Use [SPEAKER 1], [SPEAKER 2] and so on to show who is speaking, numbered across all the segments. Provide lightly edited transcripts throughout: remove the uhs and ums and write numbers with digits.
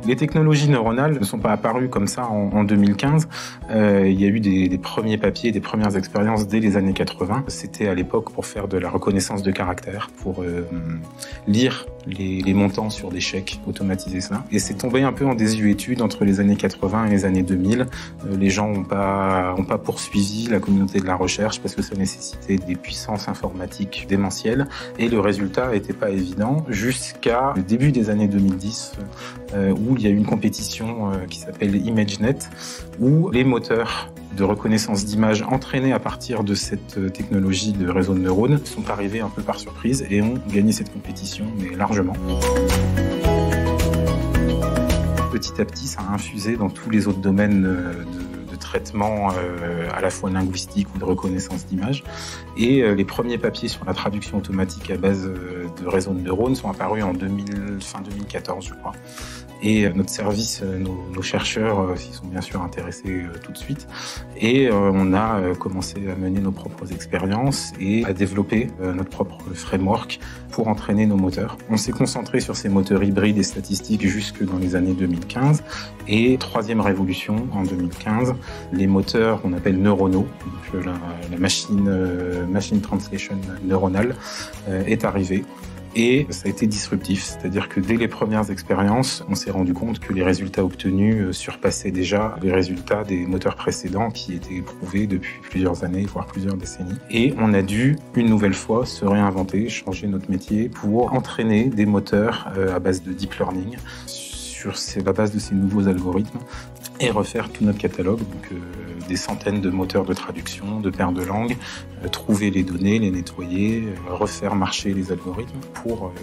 [SPEAKER 1] Les technologies neuronales ne sont pas apparues comme ça en 2015. Il y a eu des premiers papiers, des premières expériences dès les années 80. C'était à l'époque pour faire de la reconnaissance de caractère, pour lire les montants sur des chèques, automatiser ça. Et c'est tombé un peu en désuétude entre les années 80 et les années 2000. Les gens n'ont pas poursuivi la communauté de la recherche parce que ça nécessitait des puissances informatiques démentielles et le résultat n'était pas évident jusqu'à le début des années 2010 où il y a eu une compétition qui s'appelle ImageNet où les moteurs de reconnaissance d'images entraînés à partir de cette technologie de réseau de neurones sont arrivés un peu par surprise et ont gagné cette compétition, mais largement. Petit à petit, ça a infusé dans tous les autres domaines de traitement à la fois linguistique ou de reconnaissance d'images. Et les premiers papiers sur la traduction automatique à base de réseaux de neurones sont apparus en fin 2014, je crois. Et notre service, nos chercheurs s'y sont bien sûr intéressés tout de suite. Et on a commencé à mener nos propres expériences et à développer notre propre framework pour entraîner nos moteurs. On s'est concentré sur ces moteurs hybrides et statistiques jusque dans les années 2015. Et troisième révolution, en 2015, les moteurs qu'on appelle neuronaux, donc la machine translation neuronale, est arrivée. Et ça a été disruptif, c'est-à-dire que dès les premières expériences, on s'est rendu compte que les résultats obtenus surpassaient déjà les résultats des moteurs précédents qui étaient éprouvés depuis plusieurs années, voire plusieurs décennies. Et on a dû, une nouvelle fois, se réinventer, changer notre métier pour entraîner des moteurs à base de deep learning sur la base de ces nouveaux algorithmes et refaire tout notre catalogue, donc des centaines de moteurs de traduction, de paires de langues, trouver les données, les nettoyer, refaire marcher les algorithmes pour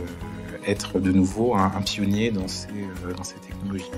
[SPEAKER 1] être de nouveau un pionnier dans ces technologies.